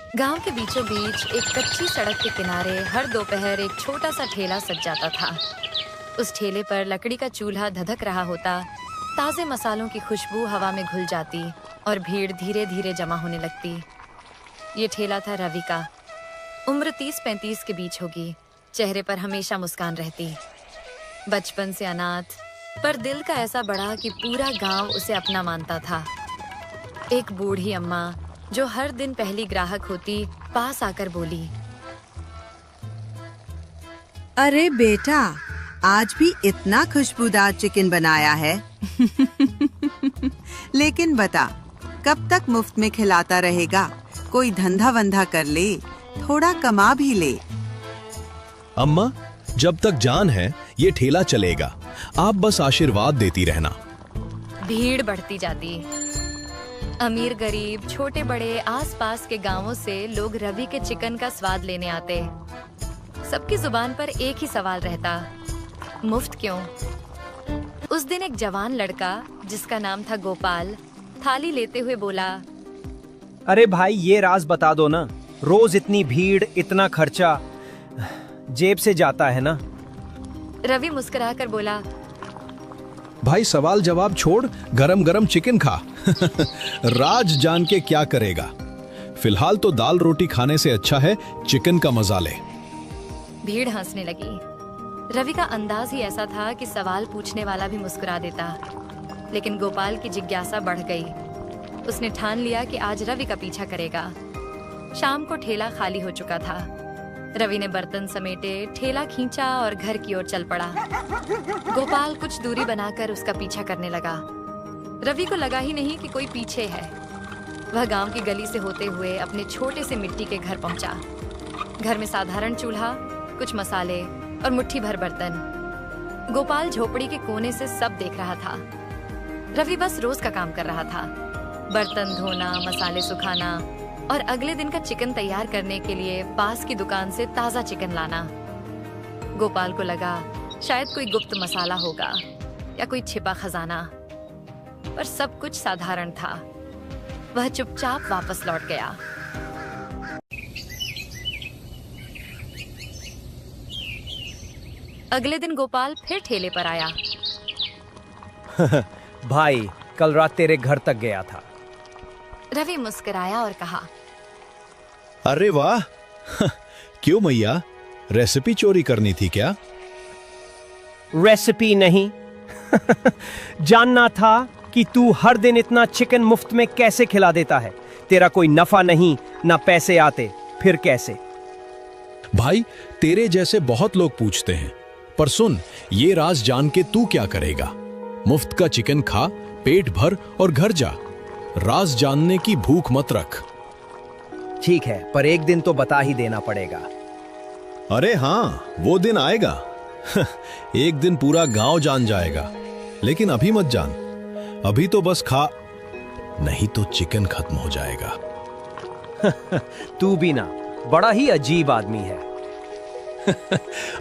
गांव के बीचों बीच एक कच्ची सड़क के किनारे हर दोपहर एक छोटा सा ठेला सज जाता था। उस ठेले पर लकड़ी का चूल्हा धधक रहा होता, ताजे मसालों की खुशबू हवा में घुल जाती और भीड़ धीरे धीरे जमा होने लगती। ये ठेला था रवि का। उम्र 30-35 के बीच होगी। चेहरे पर हमेशा मुस्कान रहती। बचपन से अनाथ, पर दिल का ऐसा बड़ा कि पूरा गांव उसे अपना मानता था। एक बूढ़ी अम्मा जो हर दिन पहली ग्राहक होती, पास आकर बोली, अरे बेटा, आज भी इतना खुशबूदार चिकन बनाया है। लेकिन बता, कब तक मुफ्त में खिलाता रहेगा? कोई धंधा वंधा कर ले, थोड़ा कमा भी ले। अम्मा, जब तक जान है ये ठेला चलेगा। आप बस आशीर्वाद देती रहना। भीड़ बढ़ती जाती। अमीर गरीब, छोटे बड़े, आसपास के गांवों से लोग रवि के चिकन का स्वाद लेने आते। सबकी जुबान पर एक ही सवाल रहता, मुफ्त क्यों? उस दिन एक जवान लड़का जिसका नाम था गोपाल थाली लेते हुए बोला, अरे भाई, ये राज बता दो ना। रोज इतनी भीड़, इतना खर्चा, जेब से जाता है ना। रवि मुस्कुराकर बोला, भाई सवाल जवाब छोड़, गरम गरम चिकन खा। राज जान के क्या करेगा? फिलहाल तो दाल रोटी खाने से अच्छा है चिकन का मजा ले। भीड़ हंसने लगी। रवि का अंदाज ही ऐसा था कि सवाल पूछने वाला भी मुस्कुरा देता। लेकिन गोपाल की जिज्ञासा बढ़ गई। उसने ठान लिया कि आज रवि का पीछा करेगा। शाम को ठेला खाली हो चुका था। रवि ने बर्तन समेटे, ठेला खींचा और घर की ओर चल पड़ा। गोपाल कुछ दूरी बनाकर उसका पीछा करने लगा। रवि को लगा ही नहीं कि कोई पीछे है। वह गांव की गली से होते हुए अपने छोटे से मिट्टी के घर पहुंचा। घर में साधारण चूल्हा, कुछ मसाले और मुट्ठी भर बर्तन। गोपाल झोपड़ी के कोने से सब देख रहा था। रवि बस रोज का काम कर रहा था, बर्तन धोना, मसाले सुखाना और अगले दिन का चिकन तैयार करने के लिए पास की दुकान से ताजा चिकन लाना। गोपाल को लगा शायद कोई गुप्त मसाला होगा या कोई छिपा खजाना, पर सब कुछ साधारण था। वह चुपचाप वापस लौट गया। अगले दिन गोपाल फिर ठेले पर आया। भाई, कल रात तेरे घर तक गया था। रवि मुस्कुराया और कहा, अरे वाह। क्यों मैया, रेसिपी चोरी करनी थी क्या? रेसिपी नहीं। जानना था कि तू हर दिन इतना चिकन मुफ्त में कैसे खिला देता है। तेरा कोई नफा नहीं, ना पैसे आते, फिर कैसे? भाई, तेरे जैसे बहुत लोग पूछते हैं, पर सुन, ये राज जान के तू क्या करेगा? मुफ्त का चिकन खा, पेट भर और घर जा। राज जानने की भूख मत रख। ठीक है, पर एक दिन तो बता ही देना पड़ेगा। अरे हाँ, वो दिन आएगा। एक दिन पूरा गांव जान जाएगा, लेकिन अभी मत जान। अभी तो बस खा, नहीं तो चिकन खत्म हो जाएगा। तू भी ना, बड़ा ही अजीब आदमी है।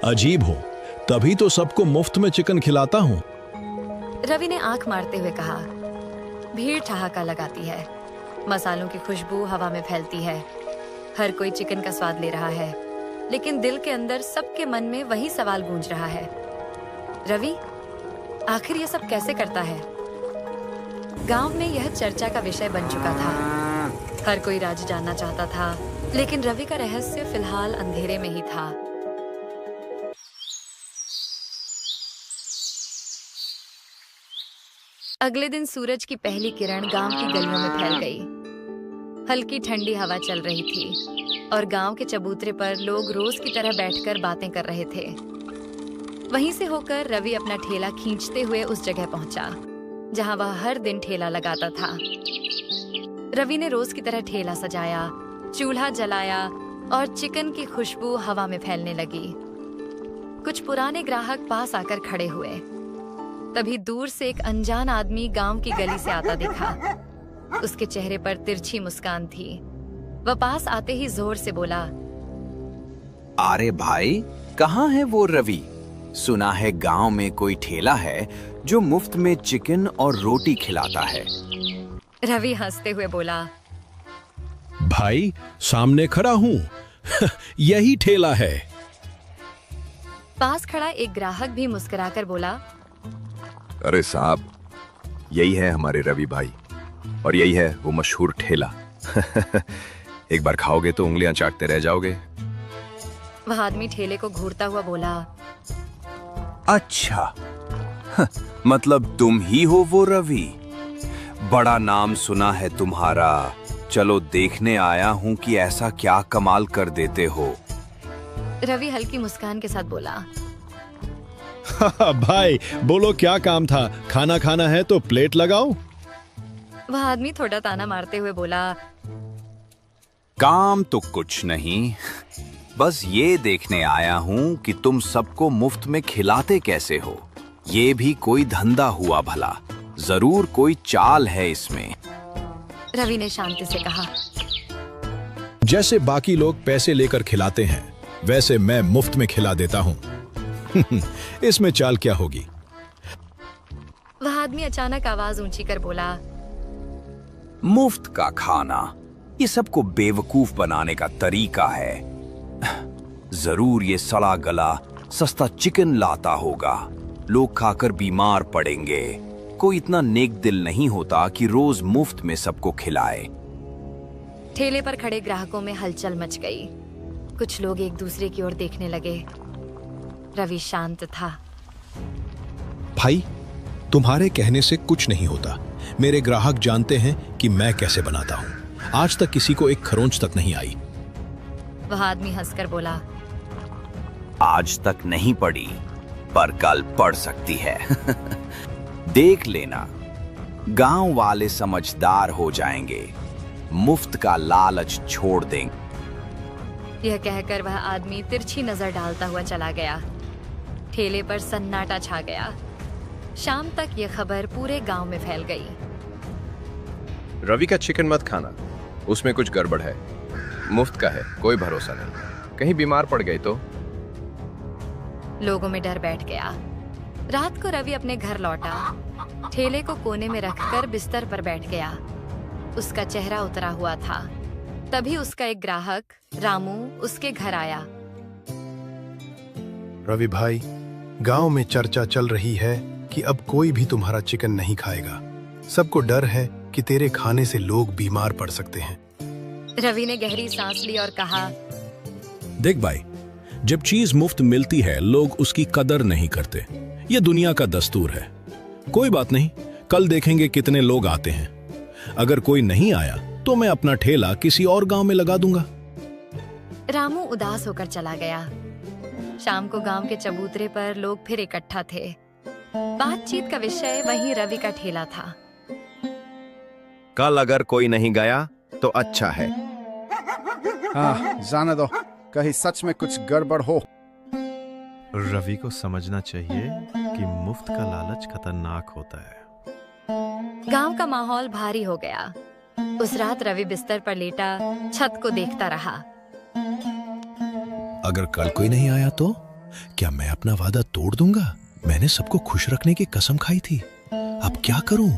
अजीब हो तभी तो सबको मुफ्त में चिकन खिलाता हूँ। रवि ने आंख मारते हुए कहा, भीड़ ठहाका लगाती है, मसालों की खुशबू हवा में फैलती है। हर कोई चिकन का स्वाद ले रहा है, लेकिन दिल के अंदर सबके मन में वही सवाल गूंज रहा है, रवि आखिर ये सब कैसे करता है? गांव में यह चर्चा का विषय बन चुका था। हर कोई राज जानना चाहता था, लेकिन रवि का रहस्य फिलहाल अंधेरे में ही था। अगले दिन सूरज की पहली किरण गांव की गलियों में फैल गई। हल्की ठंडी हवा चल रही थी और गांव के चबूतरे पर लोग रोज की तरह बैठकर बातें कर रहे थे। वहीं से होकर रवि अपना ठेला खींचते हुए उस जगह पहुंचा जहां वह हर दिन ठेला लगाता था। रवि ने रोज की तरह ठेला सजाया, चूल्हा जलाया और चिकन की खुशबू हवा में फैलने लगी। कुछ पुराने ग्राहक पास आकर खड़े हुए। तभी दूर से एक अनजान आदमी गांव की गली से आता दिखा। उसके चेहरे पर तिरछी मुस्कान थी। वह पास आते ही जोर से बोला, अरे भाई, कहाँ है वो रवि? सुना है गांव में कोई ठेला है जो मुफ्त में चिकन और रोटी खिलाता है। रवि हंसते हुए बोला, भाई सामने खड़ा हूं। यही ठेला है। पास खड़ा एक ग्राहक भी मुस्कुराकर बोला, अरे साहब, यही है हमारे रवि भाई और यही है वो मशहूर ठेला। एक बार खाओगे तो उंगलियां चाटते रह जाओगे। वह आदमी ठेले को घूरता हुआ बोला, अच्छा, मतलब तुम ही हो वो रवि। बड़ा नाम सुना है तुम्हारा। चलो देखने आया हूं कि ऐसा क्या कमाल कर देते हो। रवि हल्की मुस्कान के साथ बोला, भाई बोलो क्या काम था? खाना खाना है तो प्लेट लगाओ। वह आदमी थोड़ा ताना मारते हुए बोला, काम तो कुछ नहीं, बस ये देखने आया हूं कि तुम सबको मुफ्त में खिलाते कैसे हो। ये भी कोई धंधा हुआ भला। जरूर कोई चाल है इसमें। रवि ने शांति से कहा, जैसे बाकी लोग पैसे लेकर खिलाते हैं वैसे मैं मुफ्त में खिला देता हूं। इसमें चाल क्या होगी? वह आदमी अचानक आवाज ऊंची कर बोला, मुफ्त का खाना ये सबको बेवकूफ बनाने का तरीका है। जरूर ये सड़ा गला सस्ता चिकन लाता होगा। लोग खाकर बीमार पड़ेंगे। कोई इतना नेक दिल नहीं होता कि रोज मुफ्त में सबको खिलाए। ठेले पर खड़े ग्राहकों में हलचल मच गई। कुछ लोग एक दूसरे की ओर देखने लगे। रवि शांत था। भाई तुम्हारे कहने से कुछ नहीं होता। मेरे ग्राहक जानते हैं कि मैं कैसे बनाता हूं। आज तक किसी को एक खरोंच तक नहीं आई। वह आदमी हंसकर बोला, आज तक नहीं पड़ी पर कल पड़ सकती है। देख लेना, गांव वाले समझदार हो जाएंगे। मुफ्त का लालच छोड़ देंगे। यह कहकर वह आदमी तिरछी नजर डालता हुआ चला गया। ठेले पर सन्नाटा छा गया। शाम तक यह खबर पूरे गांव में फैल गई। रवि का चिकन मत खाना, उसमें कुछ गड़बड़ है। मुफ्त का है, कोई भरोसा नहीं। कहीं बीमार पड़ गए तो। लोगों में डर बैठ गया। रात को रवि अपने घर लौटा। ठेले को कोने में रखकर बिस्तर पर बैठ गया। उसका चेहरा उतरा हुआ था। तभी उसका एक ग्राहक रामू उसके घर आया। रवि भाई, गांव में चर्चा चल रही है कि अब कोई भी तुम्हारा चिकन नहीं खाएगा। सबको डर है कि तेरे खाने से लोग बीमार पड़ सकते हैं। रवि ने गहरी सांस ली और कहा, देख भाई, जब चीज मुफ्त मिलती है लोग उसकी कदर नहीं करते। ये दुनिया का दस्तूर है। कोई बात नहीं, कल देखेंगे कितने लोग आते हैं। अगर कोई नहीं आया तो मैं अपना ठेला किसी और गांव में लगा दूंगा। रामू उदास होकर चला गया। शाम को गांव के चबूतरे पर लोग फिर इकट्ठा थे। बातचीत का विषय वहीं रवि का ठेला था। कल अगर कोई नहीं गया तो अच्छा है। हाँ, जाने दो, कहीं सच में कुछ गड़बड़ हो। रवि को समझना चाहिए कि मुफ्त का लालच खतरनाक होता है। गांव का माहौल भारी हो गया। उस रात रवि बिस्तर पर लेटा छत को देखता रहा। अगर कल कोई नहीं आया तो क्या मैं अपना वादा तोड़ दूंगा? मैंने सबको खुश रखने की कसम खाई थी। अब क्या करूं?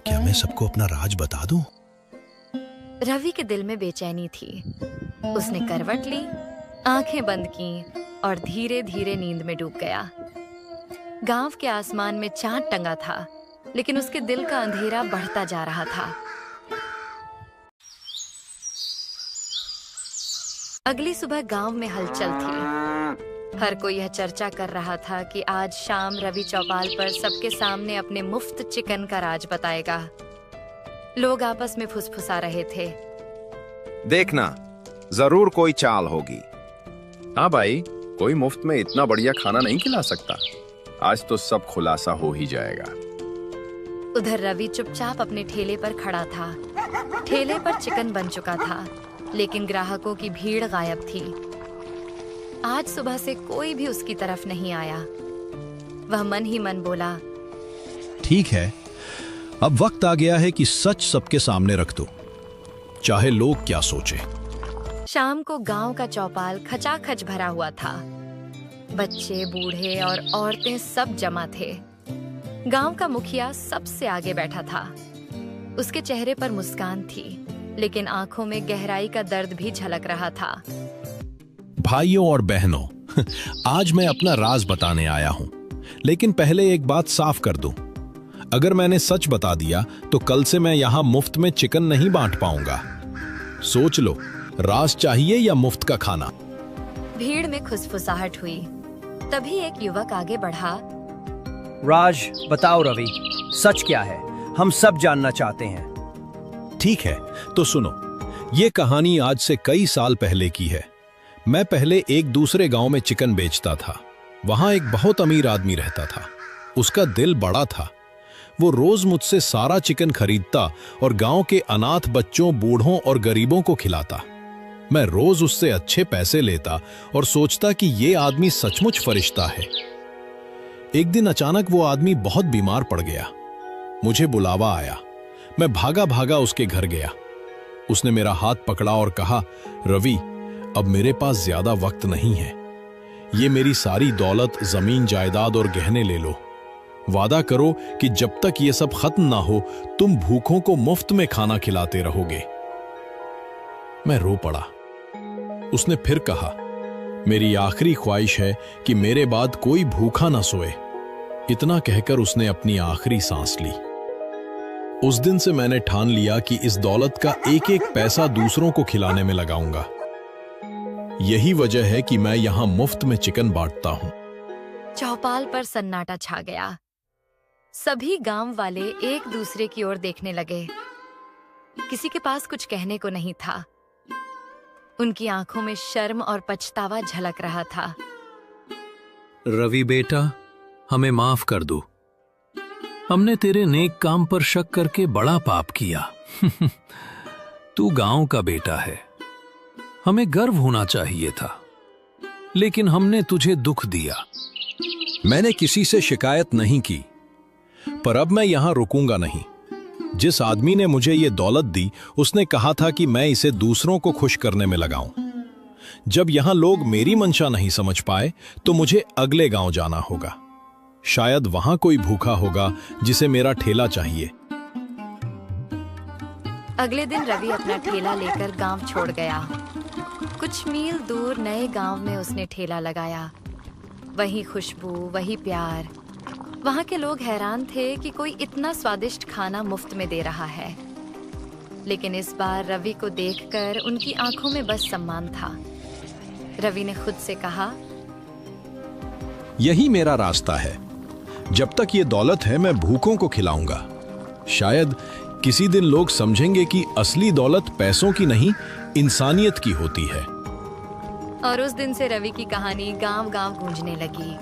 क्या मैं सबको अपना राज बता दूं? रवि के दिल में बेचैनी थी। उसने करवट ली, आंखें बंद की और धीरे धीरे नींद में डूब गया। गांव के आसमान में चांद टंगा था, लेकिन उसके दिल का अंधेरा बढ़ता जा रहा था। अगली सुबह गांव में हलचल थी। हर कोई यह चर्चा कर रहा था कि आज शाम रवि चौपाल पर सबके सामने अपने मुफ्त चिकन का राज बताएगा। लोग आपस में फुसफुसा रहे थे। देखना, जरूर कोई चाल होगी। हाँ भाई, कोई मुफ्त में इतना बढ़िया खाना नहीं खिला सकता। आज तो सब खुलासा हो ही जाएगा। उधर रवि चुपचाप अपने ठेले पर खड़ा था। ठेले पर चिकन बन चुका था, लेकिन ग्राहकों की भीड़ गायब थी। आज सुबह से कोई भी उसकी तरफ नहीं आया। वह मन ही मन बोला, ठीक है, अब वक्त आ गया है कि सच सबके सामने रख दो, चाहे लोग क्या सोचे। शाम को गांव का चौपाल खचाखच भरा हुआ था। बच्चे, बूढ़े और औरतें सब जमा थे। गांव का मुखिया सबसे आगे बैठा था। उसके चेहरे पर मुस्कान थी। लेकिन आंखों में गहराई का दर्द भी झलक रहा था। भाइयों और बहनों, आज मैं अपना राज बताने आया हूं, लेकिन पहले एक बात साफ कर दूं। अगर मैंने सच बता दिया तो कल से मैं यहां मुफ्त में चिकन नहीं बांट पाऊंगा। सोच लो, राज चाहिए या मुफ्त का खाना? भीड़ में खुसफुसाहट हुई। तभी एक युवक आगे बढ़ा। राज, बताओ रवि, सच क्या है? हम सब जानना चाहते हैं। ठीक है, तो सुनो। ये कहानी आज से कई साल पहले की है। मैं पहले एक दूसरे गांव में चिकन बेचता था। वहां एक बहुत अमीर आदमी रहता था। उसका दिल बड़ा था। वो रोज मुझसे सारा चिकन खरीदता और गांव के अनाथ बच्चों, बूढ़ों और गरीबों को खिलाता। मैं रोज उससे अच्छे पैसे लेता और सोचता कि ये आदमी सचमुच फरिश्ता है। एक दिन अचानक वो आदमी बहुत बीमार पड़ गया। मुझे बुलावा आया। मैं भागा भागा उसके घर गया। उसने मेरा हाथ पकड़ा और कहा, रवि, अब मेरे पास ज्यादा वक्त नहीं है। ये मेरी सारी दौलत, जमीन जायदाद और गहने ले लो। वादा करो कि जब तक ये सब खत्म ना हो तुम भूखों को मुफ्त में खाना खिलाते रहोगे। मैं रो पड़ा। उसने फिर कहा, मेरी आखिरी ख्वाहिश है कि मेरे बाद कोई भूखा ना सोए। इतना कहकर उसने अपनी आखिरी सांस ली। उस दिन से मैंने ठान लिया कि इस दौलत का एक एक पैसा दूसरों को खिलाने में लगाऊंगा। यही वजह है कि मैं यहां मुफ्त में चिकन बांटता हूं। चौपाल पर सन्नाटा छा गया। सभी गांव वाले एक दूसरे की ओर देखने लगे। किसी के पास कुछ कहने को नहीं था। उनकी आंखों में शर्म और पछतावा झलक रहा था। रवि बेटा, हमें माफ कर दो। हमने तेरे नेक काम पर शक करके बड़ा पाप किया। तू गांव का बेटा है, हमें गर्व होना चाहिए था, लेकिन हमने तुझे दुख दिया। मैंने किसी से शिकायत नहीं की, पर अब मैं यहां रुकूंगा नहीं। जिस आदमी ने मुझे ये दौलत दी, उसने कहा था कि मैं इसे दूसरों को खुश करने में लगाऊं। जब यहां लोग मेरी मंशा नहीं समझ पाए, तो मुझे अगले गांव जाना होगा। शायद वहां कोई भूखा होगा जिसे मेरा ठेला चाहिए। अगले दिन रवि अपना ठेला लेकर गांव छोड़ गया। कुछ मील दूर नए गांव में उसने ठेला लगाया। वही खुशबू, वही प्यार। वहां के लोग हैरान थे कि कोई इतना स्वादिष्ट खाना मुफ्त में दे रहा है। लेकिन इस बार रवि को देखकर उनकी आंखों में बस सम्मान था। रवि ने खुद से कहा, यही मेरा रास्ता है। जब तक ये दौलत है मैं भूखों को खिलाऊंगा। शायद किसी दिन लोग समझेंगे कि असली दौलत पैसों की नहीं, इंसानियत की होती है। और उस दिन से रवि की कहानी गांव-गांव गूंजने लगी।